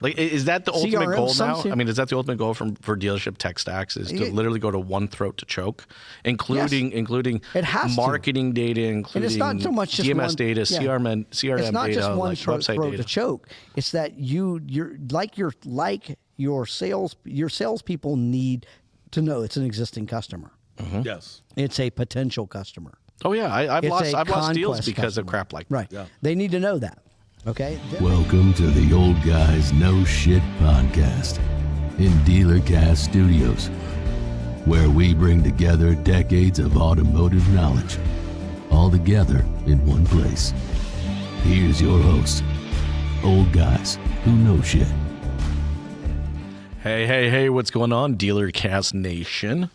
Like, is that the ultimate CRM, goal now? I mean, is that the ultimate goal for dealership tech stacks? Is to literally go to one throat to choke, including it has marketing data, including and it's not so much just DMS data, CRM it's not data, just one like throat website data to choke. It's that your salespeople need to know it's an existing customer. Mm-hmm. Yes, it's a potential customer. Oh yeah, I've lost deals because of crap like that. Right. Yeah. They need to know that. Okay. Welcome to the Old Guys No Shit podcast in Dealercast Studios, where we bring together decades of automotive knowledge, all together in one place. Here's your host, Old Guys Who Know Shit. Hey, what's going on, Dealercast Nation?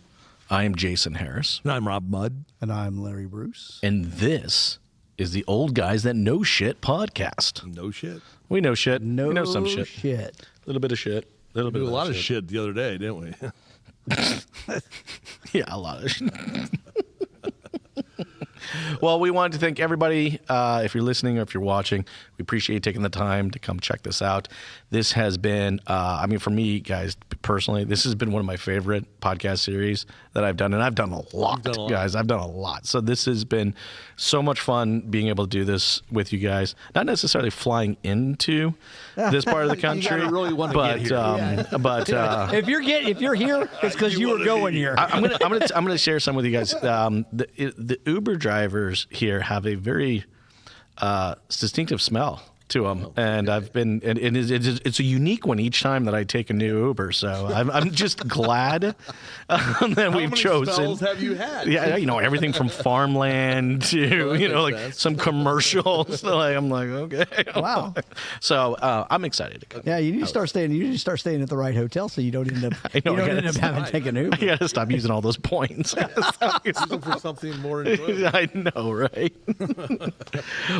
I am Jason Harris. And I'm Rob Mudd. And I'm Larry Bruce. And this is the Old Guys That Know Shit podcast. No shit. We know shit. We know some shit. A little bit of shit. A little bit of a lot of shit the other day, didn't we? Yeah, a lot of shit. Well, we wanted to thank everybody. If you're listening or if you're watching, we appreciate you taking the time to come check this out. This has been, for me, guys, personally, this has been one of my favorite podcast series that I've done. And I've done a lot, guys. I've done a lot. So this has been so much fun being able to do this with you guys. Not necessarily flying into this part of the country. You really want to get here. But if you're here, it's because you were going here. I'm gonna share some with you guys. The Uber drivers here have a very distinctive smell to them, and it's a unique one each time that I take a new Uber. So I'm just glad that we've chosen. How many smells have you had? Yeah, everything from farmland to some commercials. I'm like, okay, wow. So I'm excited to go. Yeah, you need to start staying. You need to start staying at the right hotel so you don't end up. Having to take an Uber. I gotta stop using all those points. Use them for something more enjoyable. I know, right?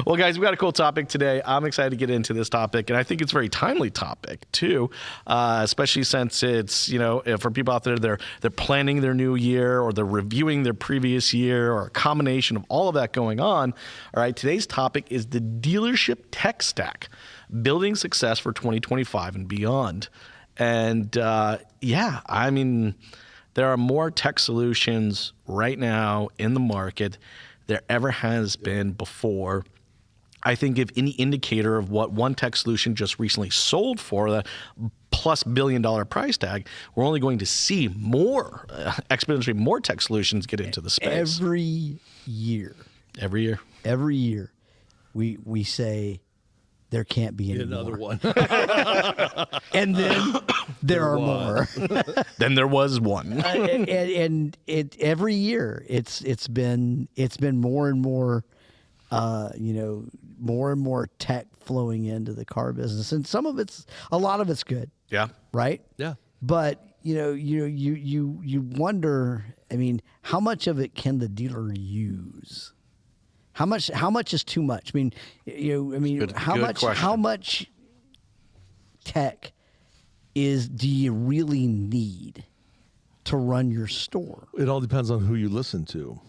Well, guys, we got a cool topic today. I'm excited to get into this topic, and I think it's a very timely topic too, especially since it's for people out there, they're planning their new year or they're reviewing their previous year or a combination of all of that going on. All right, today's topic is the dealership tech stack, building success for 2025 and beyond. And there are more tech solutions right now in the market there ever has been before. I think if any indicator of what one tech solution just recently sold for, the plus $1 billion price tag, we're only going to see more, exponentially more tech solutions get into the space. Every year, we say there can't be another one. And then there are more. Then there was one. and every year it's been more and more more and more tech flowing into the car business, and a lot of it's good. Yeah. Right. Yeah. But you wonder. I mean, how much of it can the dealer use? How much is too much? I mean, how much tech do you really need to run your store? It all depends on who you listen to.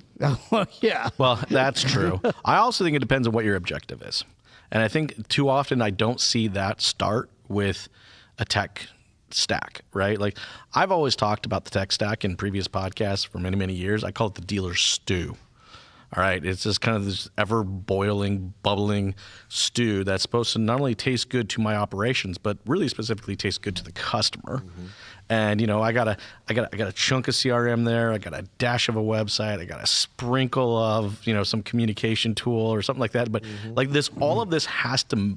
Yeah. Well, that's true. I also think it depends on what your objective is. And I think too often I don't see that start with a tech stack, right? Like I've always talked about the tech stack in previous podcasts for many, many years. I call it the dealer stew. All right. It's just kind of this ever boiling, bubbling stew that's supposed to not only taste good to my operations, but really specifically taste good to the customer. Mm-hmm. And I got a chunk of CRM there. I got a dash of a website. I got a sprinkle of some communication tool or something like that. But like this, all of this has to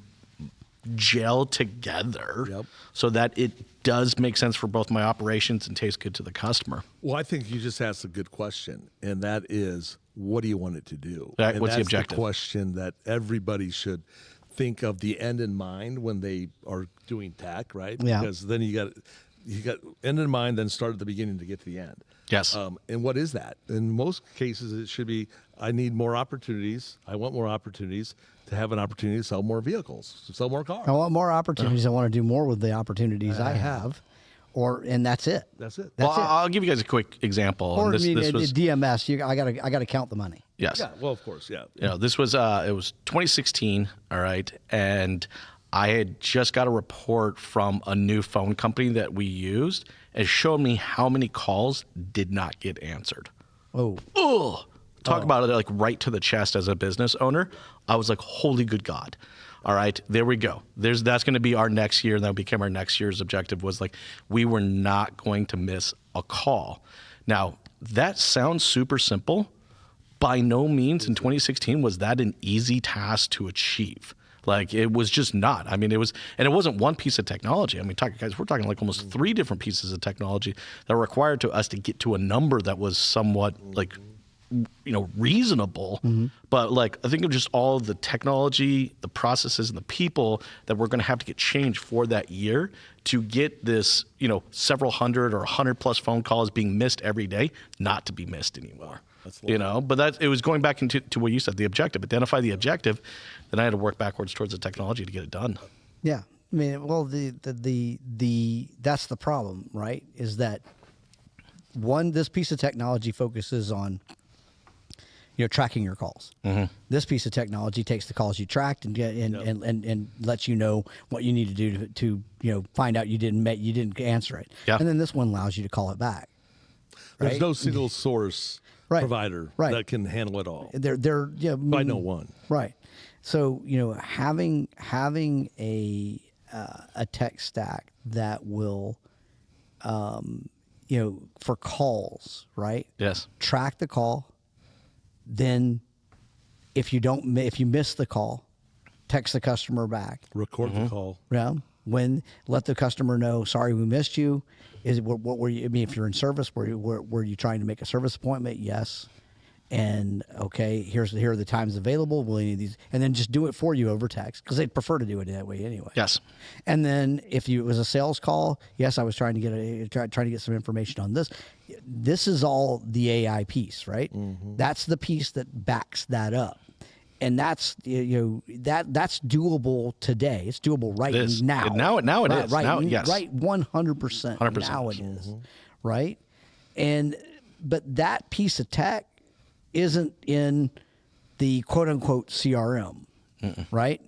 gel together so that it does make sense for both my operations and taste good to the customer. Well, I think you just asked a good question, and that is, what do you want it to do? What's the objective? The question that everybody should think of the end in mind when they are doing tech, right? Yeah. Because then you got end in mind, then start at the beginning to get to the end. Yes. And what is that? In most cases, it should be, I need more opportunities. I want more opportunities to have an opportunity to sell more vehicles, to sell more cars. I want more opportunities. I want to do more with the opportunities I have. And that's it. That's it. I'll give you guys a quick example. Or this was DMS. I got to count the money. Yes. Yeah. Well, of course. Yeah. This was it was 2016. All right, and I had just got a report from a new phone company that we used. It showed me how many calls did not get answered. Oh. Ugh. Talk about it like right to the chest as a business owner. I was like, holy good God. All right, there we go. That's going to be our next year. That became our next year's objective, was like, we were not going to miss a call. Now, that sounds super simple. By no means in 2016 was that an easy task to achieve. Like, it was just not. I mean, it wasn't one piece of technology. I mean, we're talking like almost 3 different pieces of technology that were required to us to get to a number that was somewhat like, reasonable. But like, I think of just all of the technology, the processes, and the people that we're going to have to get changed for that year to get this, several hundred or 100+ phone calls being missed every day, not to be missed anymore. But it was going back into what you said, the objective. Identify the objective, then I had to work backwards towards the technology to get it done. Yeah, I mean, well, the that's the problem, right? Is that this piece of technology focuses on tracking your calls. This piece of technology takes the calls you tracked and lets you know what you need to do to find out you didn't answer it. Yeah. And then this one allows you to call it back. Right? There's no single source provider that can handle it all. By no one. Right. So having a tech stack that will for calls, right? Yes. Track the call. Then if you miss the call, text the customer back. Record the call. Yeah. Let the customer know, sorry, we missed you. What were you? I mean, if you're in service, were you trying to make a service appointment? Yes. And okay, here are the times available. Will any of these? And then just do it for you over text, because they'd prefer to do it that way anyway. Yes. And then if it was a sales call, yes, I was trying to get some information on this. This is all the AI piece, right? That's the piece that backs that up. And that's that's doable today. It's doable now. Now it is. Right, now, yes. Right, 100%. Now it is, right? But that piece of tech isn't in the quote unquote CRM, right?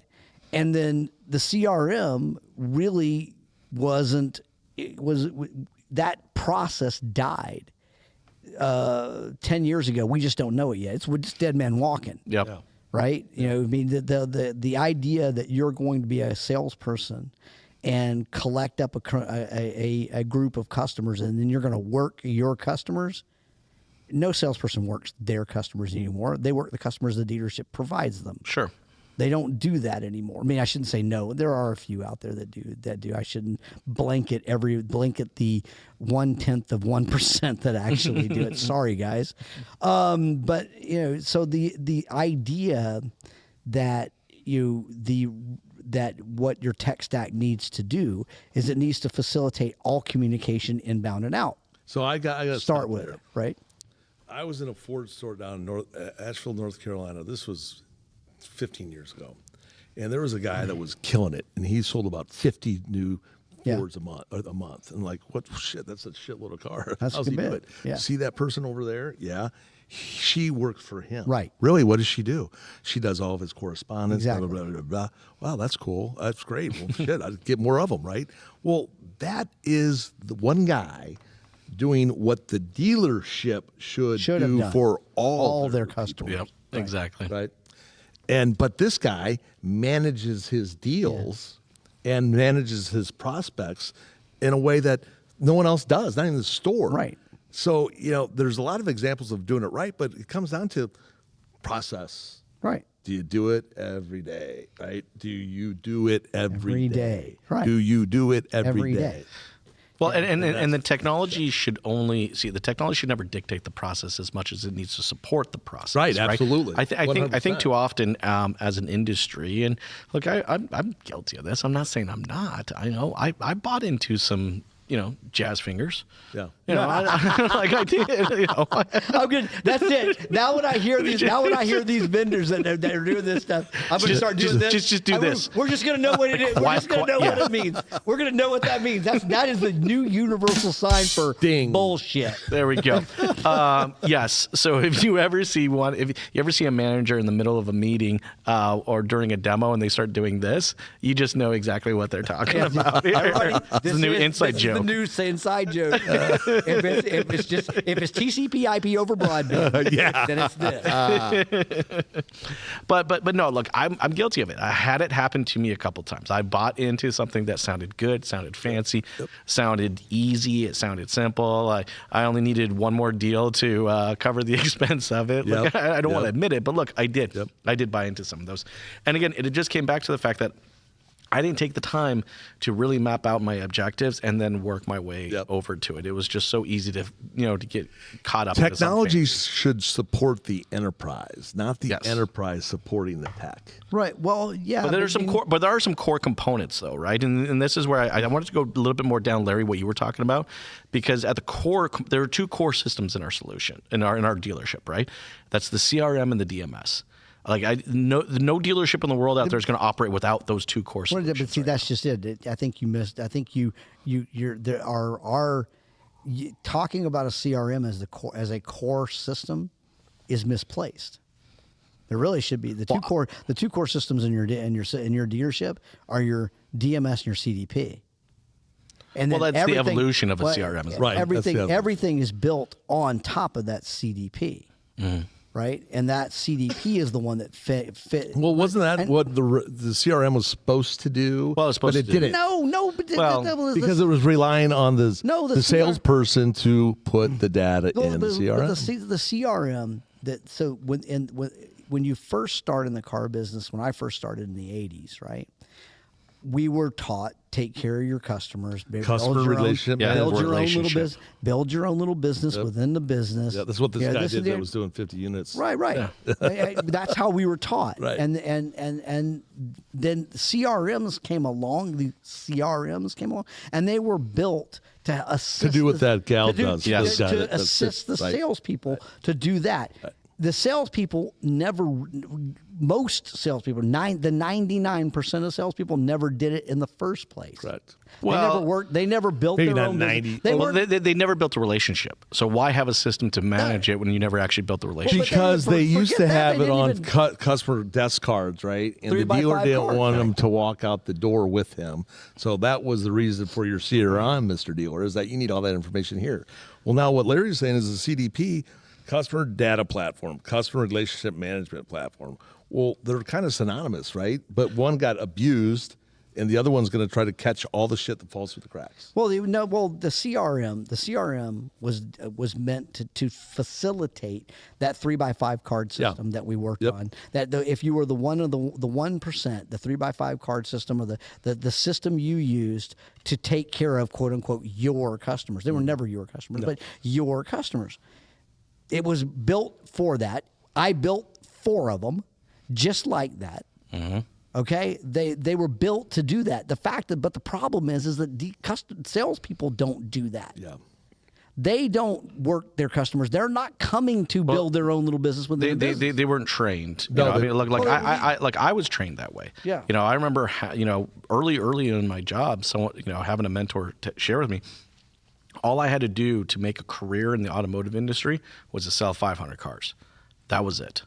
And then the CRM really wasn't. That process died 10 years ago. We just don't know it yet. We're just dead man walking. Yep. Yeah. Right? I mean, the idea that you're going to be a salesperson and collect up a group of customers, and then you're going to work your customers. No salesperson works their customers anymore. They work the customers the dealership provides them. Sure. They don't do that anymore. I mean, I shouldn't say no. There are a few out there that do. I shouldn't blanket the 0.1% of 1% that actually do it. Sorry, guys. But so the idea that that what your tech stack needs to do is it needs to facilitate all communication inbound and out. So I got to start with it, right? I was in a Ford store down in Asheville, North Carolina. This was 15 years ago, and there was a guy that was killing it, and he sold about 50 new Fords a month. And like, what shit? That's a shitload of car. That's How's he do it? Yeah. See that person over there? Yeah, she worked for him. Right. Really? What does she do? She does all of his correspondence. Exactly. Blah, blah, blah, blah, blah. Wow, that's cool. That's great. Well, shit, I'd get more of them, right? Well, that is the one guy doing what the dealership should do for all their customers. Yep. Right. Exactly. Right. But this guy manages his deals and manages his prospects in a way that no one else does, not even the store. Right. So, there's a lot of examples of doing it right, but it comes down to process. Right. Do you do it every day? Right. Do you do it every day? Right. Do you do it every day? Well, and the technology should never dictate the process as much as it needs to support the process. Right, absolutely. I think too often as an industry, and look, I'm guilty of this. I'm not saying I'm not. I know I bought into some jazz fingers. Yeah. Like I did. I'm good. That's it. Now when I hear these vendors that are doing this stuff, I'm going to start doing this. Just do this. We're just going to know what it is. We're just going to know what it means. We're going to know what that means. That is the new universal sign for bullshit. There we go. Yes. So if you ever see a manager in the middle of a meeting or during a demo and they start doing this, you just know exactly what they're talking about. This is a new inside joke. The new inside joke. If it's TCP/IP over broadband, then it's this. But no, look, I'm guilty of it. I had it happen to me a couple times. I bought into something that sounded good, sounded fancy, sounded easy, it sounded simple. I only needed one more deal to cover the expense of it. Like, I don't want to admit it, but look, I did. I did buy into some of those. And again, it just came back to the fact that I didn't take the time to really map out my objectives and then work my way over to it. It was just so easy to get caught up. Technology should support the enterprise, not the enterprise supporting the tech. Right. Well, yeah. But there are some core components, though, right? And this is where I wanted to go a little bit more down, Larry, what you were talking about, because at the core, there are two core systems in our solution, in our dealership, right? That's the CRM and the DMS. Like no dealership in the world out there is going to operate without those two core solutions. But see, that's just it. I think you missed. I think you're there are talking about a CRM as a core system is misplaced. There really should be the two core systems in your dealership are your DMS and your CDP. And that's the evolution of a CRM, right? Everything is built on top of that CDP. Mm. Right, and that CDP is the one that fit. Well, wasn't that what the CRM was supposed to do? Well, it was supposed to do. But it didn't. No, because it was relying on the salesperson to put the data in the CRM. The CRM so when you first start in the car business, when I first started in the 80s, right? We were taught take care of your customers, customer relationship, build your own little business, build your own little business within the business. Yeah, that's what this guy did. That was doing 50 units. Right. Yeah. That's how we were taught. Right. And then CRMs came along. And they were built to assist to do what that gal does. Yes. To assist the salespeople to do that. Right. The salespeople most salespeople, the 99% of salespeople never did it in the first place. Correct. Well, they never built their own 90. They never built a relationship. So why have a system to manage it when you never actually built the relationship? Because they used to have it on customer desk cards, right? And the dealer didn't want them to walk out the door with him. So that was the reason for your CRM, Mr. Dealer, is that you need all that information here. Well, now what Larry's saying is the CDP, customer data platform, customer relationship management platform. Well, they're kind of synonymous, right? But one got abused, and the other one's going to try to catch all the shit that falls through the cracks. Well, the CRM was meant to facilitate that 3x5 card system that we worked on. That if you were the 1%, the 3x5 card system, or the system you used to take care of quote unquote your customers. They were never your customers, but your customers. It was built for that. I built 4 of them. Just like that, okay? They were built to do that. But the problem is that salespeople don't do that. Yeah, they don't work their customers. They're not coming to build their own little business with their business. They weren't trained. I was trained that way. Yeah. I remember early in my job, someone having a mentor share with me. All I had to do to make a career in the automotive industry was to sell 500 cars. That was it.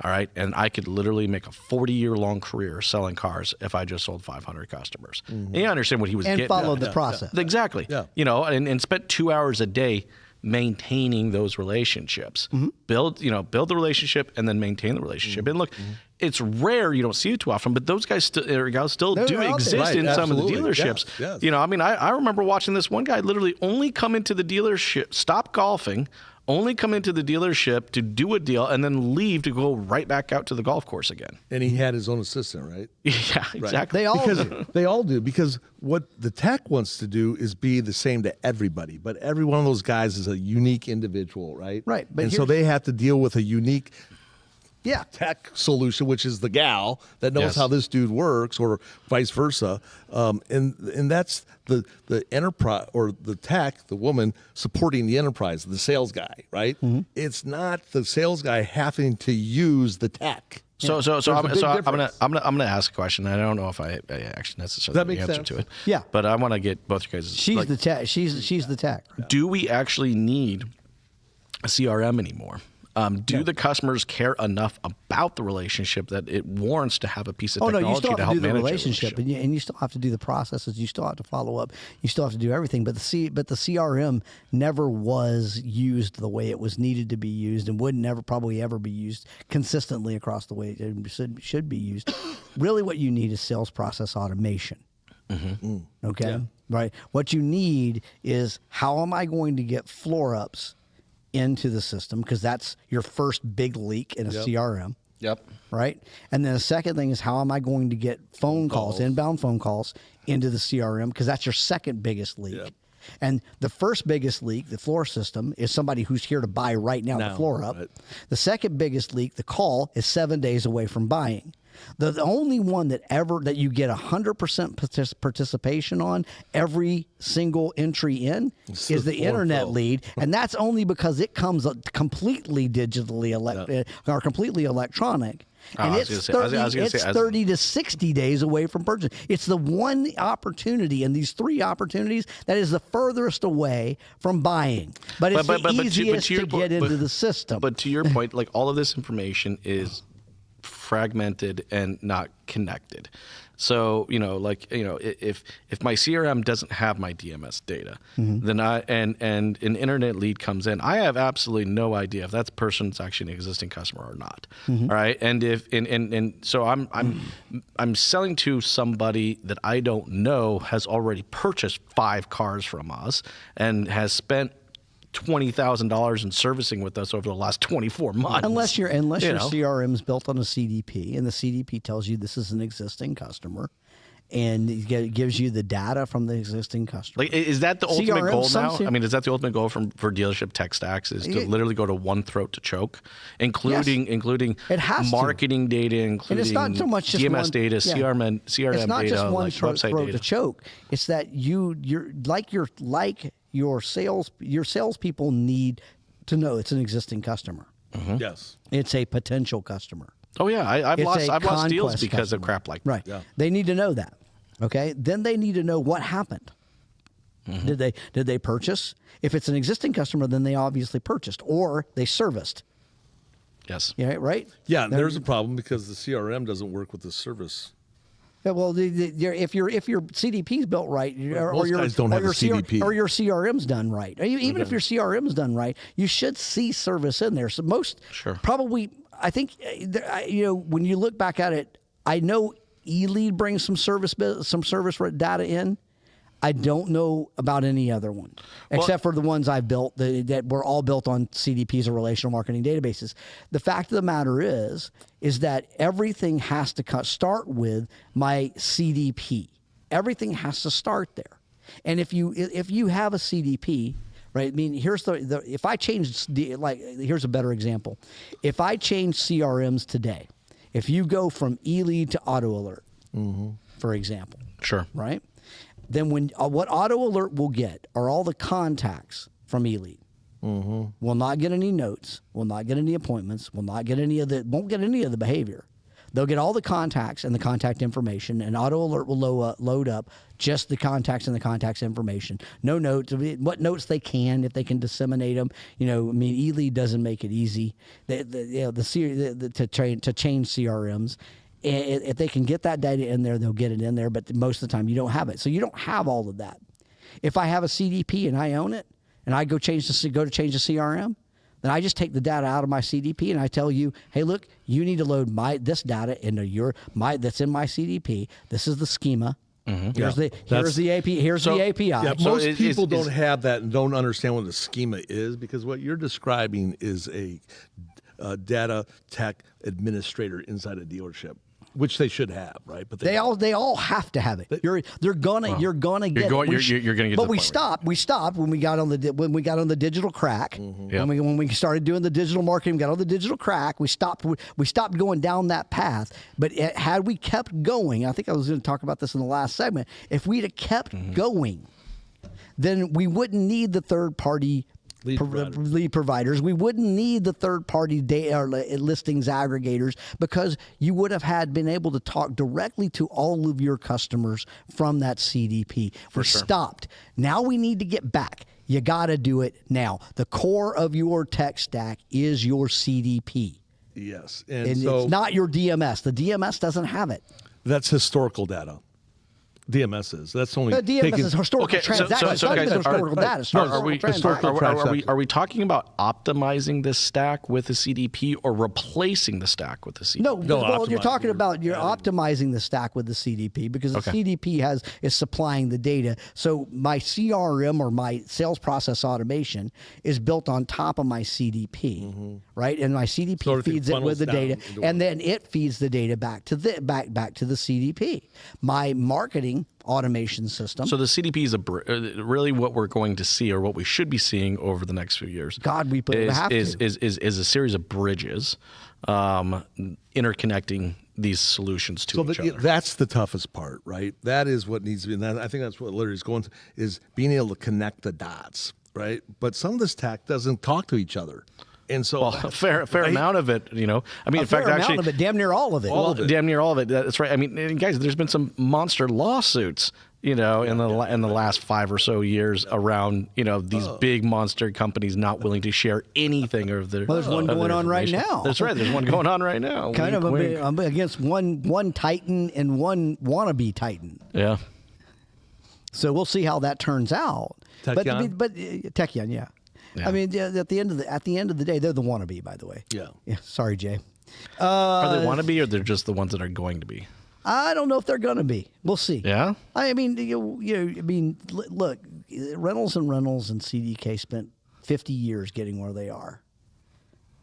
All right. And I could literally make a 40-year-long career selling cars if I just sold 500 customers. Mm-hmm. And you understand what he was getting at. And followed the process. Yeah. Exactly. Yeah. And spent 2 hours a day maintaining those relationships. Mm-hmm. Build the relationship and then maintain the relationship. Mm-hmm. And look, it's rare, you don't see it too often, but those guys still do exist in some of the dealerships. Yes. I remember watching this one guy literally only come into the dealership, stop golfing, only come into the dealership to do a deal and then leave to go right back out to the golf course again. And he had his own assistant, right? Yeah, exactly. Right. They all do. Because what the tech wants to do is be the same to everybody. But every one of those guys is a unique individual, right? Right. So they have to deal with a unique tech solution, which is the gal that knows how this dude works, or vice versa. And that's the enterprise, or the tech, the woman supporting the enterprise, the sales guy, right? Mm-hmm. It's not the sales guy having to use the tech. So I'm gonna ask a question. I don't know if I actually necessarily have the answer to it. Yeah, but I want to get both you guys. She's the tech. She's the tech. Do we actually need a CRM anymore? Do the customers care enough about the relationship that it warrants to have a piece of technology you still have to help do the manage relationship, and you still have to do the processes. You still have to follow up. You still have to do everything. But the CRM never was used the way it was needed to be used, and would never probably ever be used consistently across the way it should be used. Really, what you need is sales process automation. Mm-hmm. Okay, right. What you need is, how am I going to get floor ups into the system, because that's your first big leak in a CRM. Yep. Right? And then the second thing is, how am I going to get phone calls, inbound phone calls into the CRM, because that's your second biggest leak. Yep. And the first biggest leak, the floor system, is somebody who's here to buy right now the floor up. Right. The second biggest leak, the call, is 7 days away from buying. The only one that you get 100% participation on every single entry in is the internet lead, and that's only because it comes completely digitally or completely electronic. And it's 30 to 60 days away from purchase. It's the one opportunity in these three opportunities that is the furthest away from buying. But it's the easiest to get into the system. But to your point, like, all of this information is fragmented and not connected. So, if my CRM doesn't have my DMS data, then and an internet lead comes in, I have absolutely no idea if that person's actually an existing customer or not. All right. And so I'm selling to somebody that I don't know has already purchased 5 cars from us and has spent $20,000 in servicing with us over the last 24 months. Unless your CRM is built on a CDP, and the CDP tells you this is an existing customer, and it gives you the data from the existing customer. Like, is that the ultimate goal now? I mean, is that the ultimate goal for dealership tech stacks? Is to literally go to one throat to choke, including marketing data, including and it's not so much just DMS data, CRM it's not data, just one like throat website data to choke. It's that your salespeople need to know it's an existing customer. Mm-hmm. Yes, it's a potential customer. Oh yeah, I've lost deals because of crap like that. Right. Yeah. They need to know that. Okay. Then they need to know what happened. Mm-hmm. Did they purchase? If it's an existing customer, then they obviously purchased, or they serviced. Yes. Yeah. Right. Yeah. And there's a problem because the CRM doesn't work with the service. Yeah, well, if your CDP's built right, or your CRM's done right, even if your CRM's done right, you should see service in there. So probably, I think, when you look back at it, I know eLead brings some service data in. I don't know about any other one, except for the ones I've built that were all built on CDPs or relational marketing databases. The fact of the matter is that everything has to start with my CDP. Everything has to start there. And if you have a CDP, right? I mean, here's if I change, here's a better example. If I change CRMs today, if you go from eLead to Auto Alert, for example, sure, right? Then what Auto Alert will get are all the contacts from eLead. Will not get any notes. Will not get any appointments. Won't get any of the behavior. They'll get all the contacts and the contact information, and Auto Alert will load up just the contacts and the contacts information. No notes. What notes they can, if they can disseminate them. eLead doesn't make it easy. To change CRMs. If they can get that data in there, they'll get it in there. But most of the time, you don't have it. So you don't have all of that. If I have a CDP and I own it, and I go to change the CRM, then I just take the data out of my CDP and I tell you, hey, look, you need to load this data into that's in my CDP. This is the schema. Here's the API. The API. Yeah, most people don't have that and don't understand what the schema is, because what you're describing is a data tech administrator inside a dealership. which they should have, right? But they all have to have it. You're gonna get. You're going to get. But we stopped. We stopped when we got on the digital crack. Mm-hmm. When we started doing the digital marketing, got on the digital crack. We stopped going down that path. But had we kept going, I think I was going to talk about this in the last segment. If we'd have kept going, then we wouldn't need the third party lead providers. We wouldn't need the third-party data listings aggregators because you would have been able to talk directly to all of your customers from that CDP. We stopped. Now we need to get back. You got to do it now. The core of your tech stack is your CDP. Yes. And so, it's not your DMS. The DMS doesn't have it. That's historical data. DMS is. That's only DMS is historical transactions. Historical data. Are we talking about optimizing this stack with a CDP or replacing the stack with a CDP? No, well, you're talking about optimizing the stack with the CDP because the CDP is supplying the data. So my CRM or my sales process automation is built on top of my CDP, right? And my CDP feeds it with the data, and then it feeds the data back to the CDP. My marketing automation system. So the CDP is really what we're going to see, or what we should be seeing over the next few years. Is a series of bridges interconnecting these solutions to each other. That's the toughest part, right? That is what needs to be. And I think that's what Larry's going to, is being able to connect the dots, right? But some of this tech doesn't talk to each other. And so, a fair amount of it, I mean, in fact, actually, amount of it, damn near all of it. Damn near all of it. That's right. I mean, guys, there's been some monster lawsuits, in the last 5 or so years around, these big monster companies not willing to share anything of their. Well, there's one going on right now. That's right. There's one going on right now. I'm against one Titan and one wannabe Titan. Yeah. So we'll see how that turns out. Techion? But Techion, yeah. I mean, at the end of the day, they're the wannabe, by the way. Yeah. Sorry, Jay. Are they wannabe, or they're just the ones that are going to be? I don't know if they're going to be. We'll see. Yeah. I mean, look, Reynolds and CDK spent 50 years getting where they are.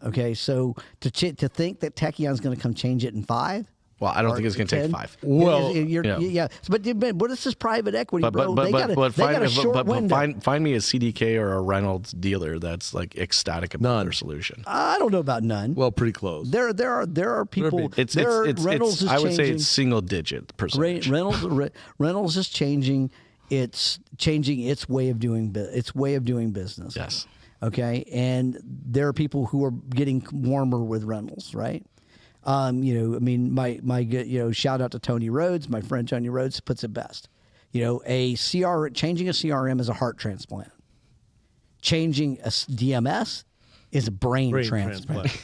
Okay, so to think that Techion's going to come change it in 5. Well, I don't think it's going to take 5. Well, but what is this private equity, bro? They got a short window. Find me a CDK or a Reynolds dealer that's like ecstatic about their solution. I don't know about none. Well, pretty close. There are people. Reynolds is, I would say, it's single digit percentage. Reynolds is changing. It's changing its way of doing business. Yes. Okay, and there are people who are getting warmer with Reynolds, right? My shout out to Tony Rhodes. My friend Tony Rhodes puts it best. Changing a CRM is a heart transplant. Changing a DMS is a brain transplant.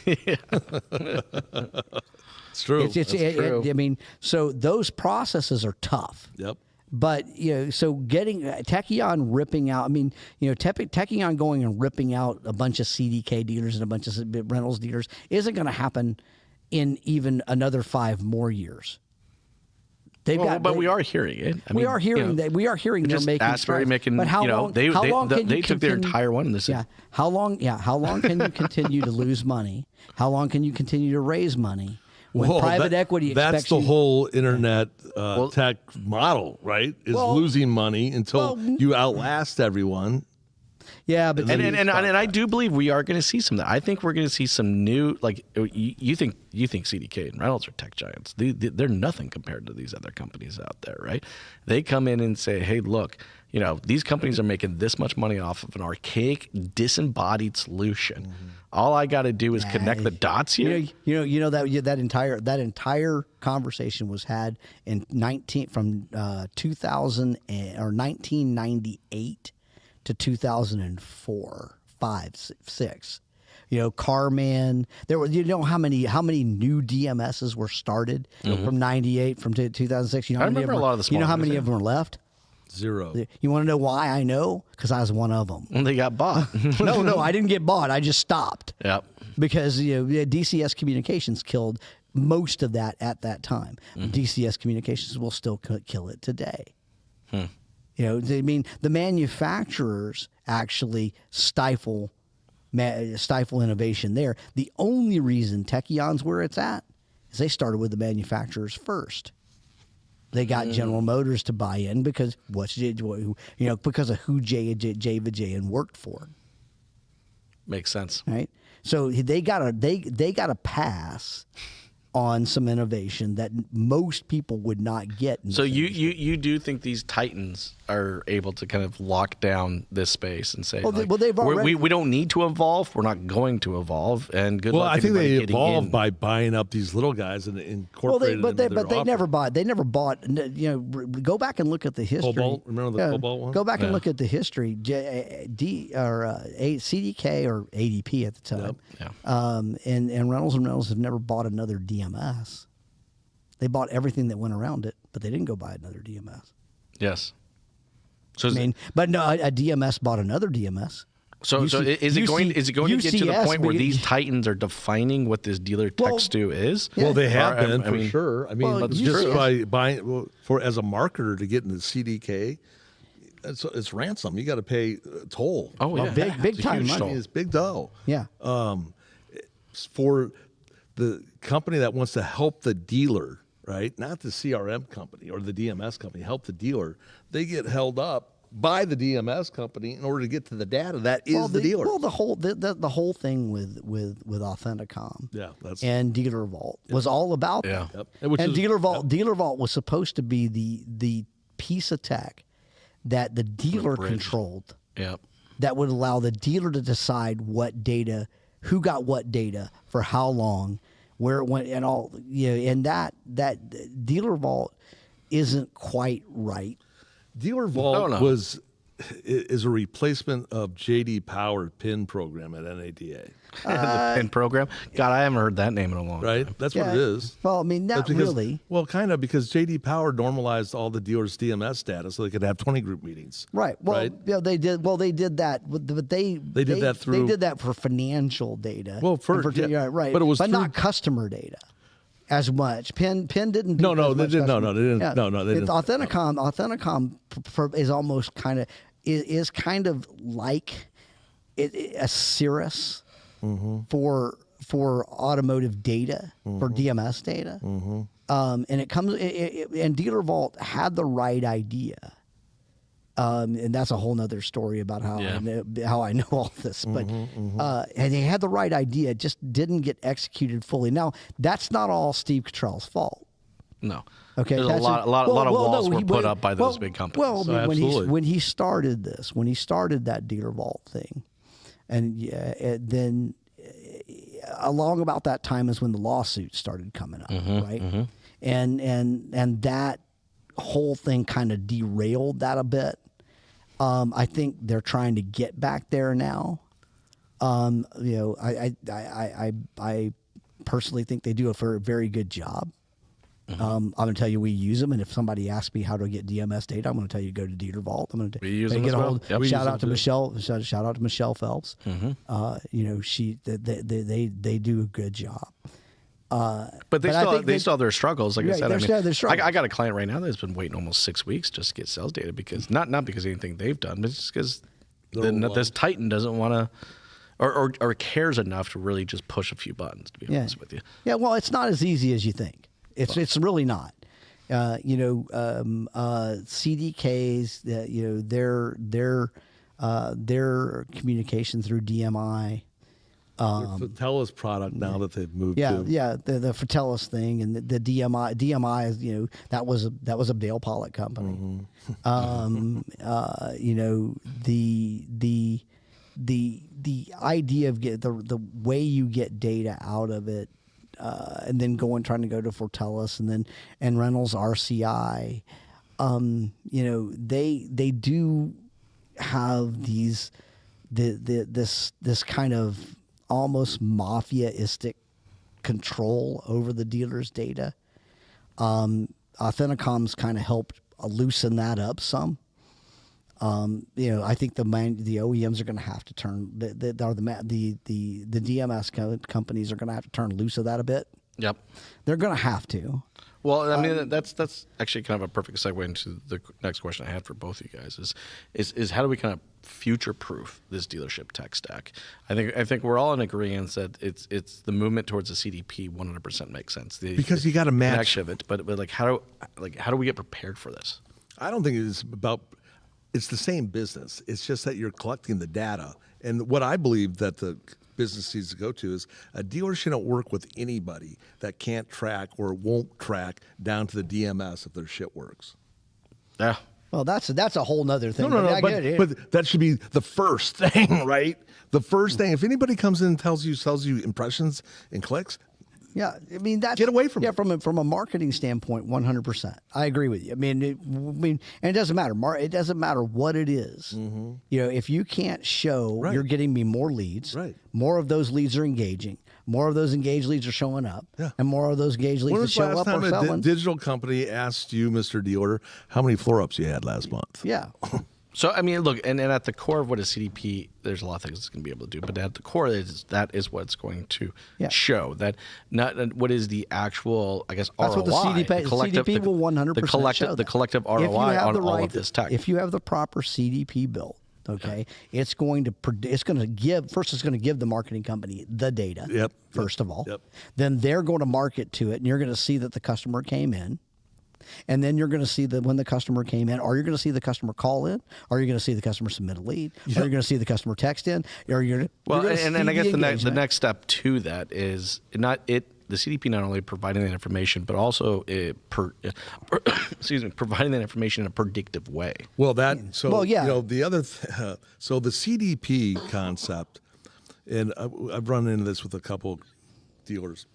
It's true. It's true. I mean, so those processes are tough. Yep. But so getting Techion ripping out. I mean, Techion going and ripping out a bunch of CDK dealers and a bunch of Reynolds dealers isn't going to happen in even another 5 more years. But we are hearing it. We are hearing they're making strides. But how long? They took their entire one in this. Yeah. How long can you continue to lose money? How long can you continue to raise money when private equity expects that's the whole internet tech model, right? Is losing money until you outlast everyone. Yeah, but and I do believe we are going to see some of that. I think we're going to see some new, like you think CDK and Reynolds are tech giants. They're nothing compared to these other companies out there, right? They come in and say, hey, look, these companies are making this much money off of an archaic, disembodied solution. Mm-hmm. All I got to do is connect the dots here. That entire conversation was had in 1998 to 2004, 5, 6. Carman. There were, how many new DMSs were started from 98 from 2006. I remember a lot of the small. How many of them were left? 0. You want to know why I know? Because I was one of them. And they got bought. No, I didn't get bought. I just stopped. Yep. Because DCS Communications killed most of that at that time. DCS Communications will still kill it today. The manufacturers actually stifle innovation there. The only reason Techion's where it's at is they started with the manufacturers first. They got General Motors to buy in because because of who Javijan worked for. Makes sense, right? So they got a pass on some innovation that most people would not get. So you do think these titans are able to kind of lock down this space and say, they've already, we don't need to evolve. We're not going to evolve. And good luck. Well, I think they evolved by buying up these little guys and incorporating them. But they never bought. They never bought. Go back and look at the history. Cobalt, remember the Cobalt one? Go back and look at the history. CDK or ADP at the time. Yep. And Reynolds have never bought another DMS. They bought everything that went around it, but they didn't go buy another DMS. Yes. So but no, a DMS bought another DMS. So is it going to get to the point where these titans are defining what this dealer tech stew is? Yeah. Well, they have been for sure. I mean, just by buying as a marketer to get into CDK, it's ransom. You got to pay toll. Oh yeah, big time money. It's big dough. Yeah. For the company that wants to help the dealer, right? Not the CRM company or the DMS company, help the dealer. They get held up by the DMS company in order to get to the data that is the dealer. Well, the whole thing with Authenticom, and Dealer Vault was all about that. Yep. And Dealer Vault was supposed to be the piece of tech that the dealer controlled. Yep. That would allow the dealer to decide what data, who got what data for how long, where it went, and all. And that Dealer Vault isn't quite right. Dealer Vault is a replacement of JD Power PIN program at NADA. The PIN program? God, I haven't heard that name in a long time. That's what it is. Well, I mean, not really. Well, kind of, because JD Power normalized all the dealers' DMS data so they could have 20 group meetings. Right. Well, they did. Well, they did that, but they did that for financial data. Well, right. But it was not customer data. As much. Penn didn't. They didn't. They didn't. Authenticom is almost kind of like a Cirrus for automotive data, for DMS data, and it comes. And Dealer Vault had the right idea. And that's a whole nother story about how I know all this. But and they had the right idea, it just didn't get executed fully. Now, that's not all Steve Cottrell's fault. No. Okay. There's a lot of walls were put up by those big companies. Well, when he started that Dealer Vault thing, and then along about that time is when the lawsuits started coming up, right? And that whole thing kind of derailed that a bit. I think they're trying to get back there now. I personally think they do a very good job. I'm going to tell you we use them, and if somebody asks me how to get DMS data, I'm going to tell you to go to Dealer Vault. I'm going to get a hold. Shout out to Michelle. Shout out to Michelle Phelps. They do a good job. But they still have their struggles. Like I said, I got a client right now that's been waiting almost 6 weeks just to get sales data because not because of anything they've done, but just because this Titan doesn't want to or cares enough to really just push a few buttons. To be honest with you, well, it's not as easy as you think. It's really not. CDKs, their communication through DMI. The Fratellis product now that they've moved to. Yeah, the Fratellis thing and the DMI. DMI is that was a Dale Pollock company. The idea of the way you get data out of it, and then trying to go to Fratellis and Reynolds RCI. They do have this kind of almost mafia-istic control over the dealer's data. Authenticom's kind of helped loosen that up some. I think the OEMs are going to have to turn the DMS companies are going to have to turn loose of that a bit. Yep, they're going to have to. Well, I mean that's actually kind of a perfect segue into the next question I had for both of you guys is how do we kind of future-proof this dealership tech stack. I think we're all in agreement that it's the movement towards the CDP 100% makes sense. Because you got to match of it, but like how do we get prepared for this? I don't think it's about. It's the same business. It's just that you're collecting the data, and what I believe that the business needs to go to is a dealer shouldn't work with anybody that can't track or won't track down to the DMS if their shit works. Yeah. Well, that's a whole nother thing. No, but that should be the first thing, right? The first thing. If anybody comes in and sells you impressions and clicks, yeah, I mean that's get away from it. From a marketing standpoint, 100%. I agree with you. I mean, and it doesn't matter. It doesn't matter what it is. Mm-hmm. You know, if you can't show you're getting me more leads, more of those leads are engaging, more of those engaged leads are showing up, and more of those engaged leads that show up are selling. When was the last time a digital company asked you, Mr. Dealer, how many floor ups you had last month? Yeah. So, I mean, look, and at the core of what is CDP, there's a lot of things it's going to be able to do, but at the core, that is what's going to show. That not what is the actual, I guess, that's ROI. That's what the CDP will 100% show. The collective ROI on all of this tech. If you have the proper CDP built, it's going to give the marketing company the data, first of all. Then they're going to market to it, and you're going to see that the customer came in. And then you're going to see that when the customer came in, or you're going to see the customer call in, or you're going to see the customer submit a lead, or you're going to see the customer text in, or you're well, and I guess the next step to that is the CDP not only providing that information, but also providing that information in a predictive way. Well, the other so the CDP concept, and I've run into this with a couple dealers,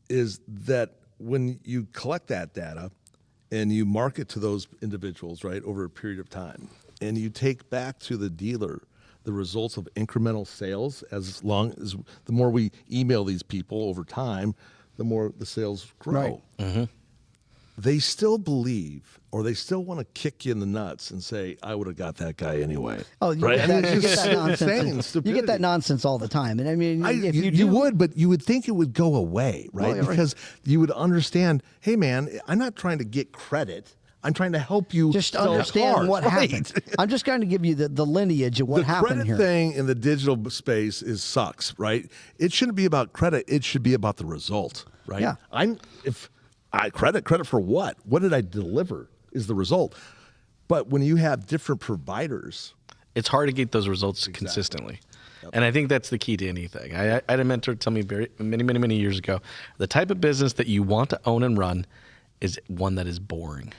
is that when you collect that data and you market to those individuals, right, over a period of time, and you take back to the dealer the results of incremental sales, as long as the more we email these people over time, the more the sales grow. Right. Mm-hmm. They still believe, or they still want to kick you in the nuts and say, I would have got that guy anyway. Oh, you get that nonsense. You get that nonsense all the time. And I mean, if you would, but you would think it would go away, right? Well, because you would understand, hey, man, I'm not trying to get credit. I'm trying to help you just understand what happened. I'm just going to give you the lineage of what happened here. The credit thing in the digital space sucks, right? It shouldn't be about credit. It should be about the result, right? Yeah. Credit for what? What did I deliver is the result. But when you have different providers, it's hard to get those results consistently. Yep. And I think that's the key to anything. I had a mentor tell me many years ago, the type of business that you want to own and run is one that is boring.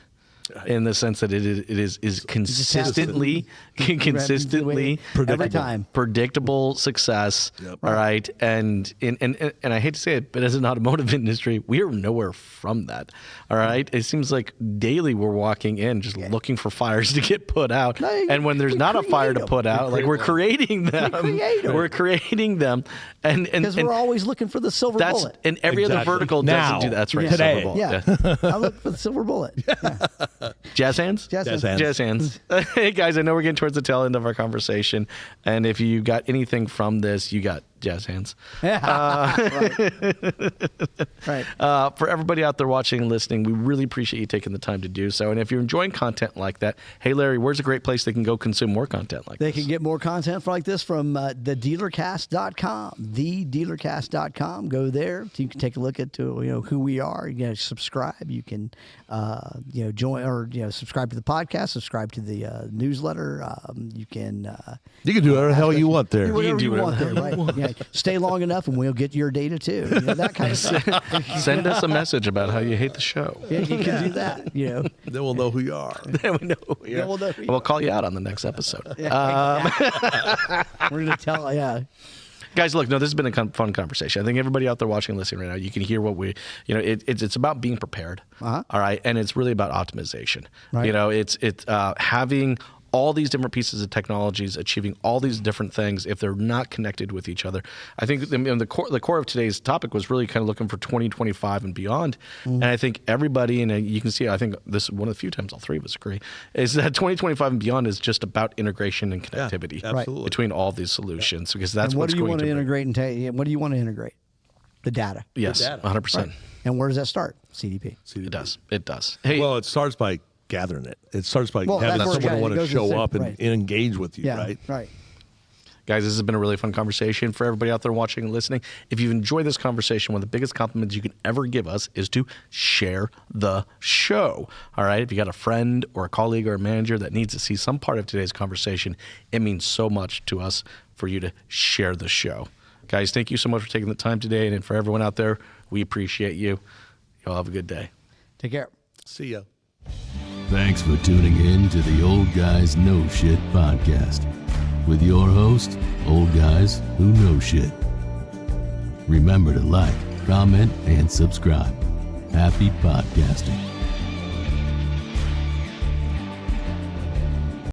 In the sense that it is consistently every time predictable success. Yep. All right, and I hate to say it, but as an automotive industry, we are nowhere from that. All right, it seems like daily we're walking in just looking for fires to get put out, and when there's not a fire to put out, like we're creating them. We're creating them, and because we're always looking for the silver bullet. And every other vertical doesn't do that. That's right. Today. Silver bullet. I look for the silver bullet. Yeah. Jazz hands? Jazz hands. Hey, guys, I know we're getting towards the tail end of our conversation. And if you got anything from this, you got jazz hands. Right. For everybody out there watching and listening, we really appreciate you taking the time to do so. And if you're enjoying content like that, hey, Larry, where's a great place they can go consume more content like this? They can get more content like this from thedealercast.com. Thedealercast.com. Go there. So you can take a look at who we are. You can subscribe. You can join or subscribe to the podcast, subscribe to the newsletter. You can do whatever the hell you want there. Whatever you want there, right? Yeah. Stay long enough and we'll get your data too. That kind of stuff. Send us a message about how you hate the show. Yeah, you can do that. Then we'll know who you are. Then we know who you are. We'll call you out on the next episode. We're going to tell, Guys, look, this has been a fun conversation. I think everybody out there watching and listening right now, you can hear what it's about being prepared. Uh-huh. All right. And it's really about optimization. Right. It's having all these different pieces of technologies, achieving all these different things if they're not connected with each other. I think the core of today's topic was really kind of looking for 2025 and beyond. Mm-hmm. And I think everybody, and you can see, I think this is one of the few times all three of us agree, is that 2025 and beyond is just about integration and connectivity between all these solutions, because that's what's going to integrate. What do you want to integrate? The data. Yes, 100%. Right. And where does that start? CDP. It does. Hey, well, it starts by gathering it. It starts by Well, having that's where someone it want to goes show to up and, right. and engage with you, Yeah, right? right. Guys, this has been a really fun conversation for everybody out there watching and listening. If you've enjoyed this conversation, one of the biggest compliments you can ever give us is to share the show. All right? If you got a friend or a colleague or a manager that needs to see some part of today's conversation, it means so much to us for you to share the show. Guys, thank you so much for taking the time today. And for everyone out there, we appreciate you. Y'all have a good day. Take care. See ya. Thanks for tuning in to the Old Guys Know Shit podcast with your host, Old Guys Who Know Shit. Remember to like, comment, and subscribe. Happy podcasting.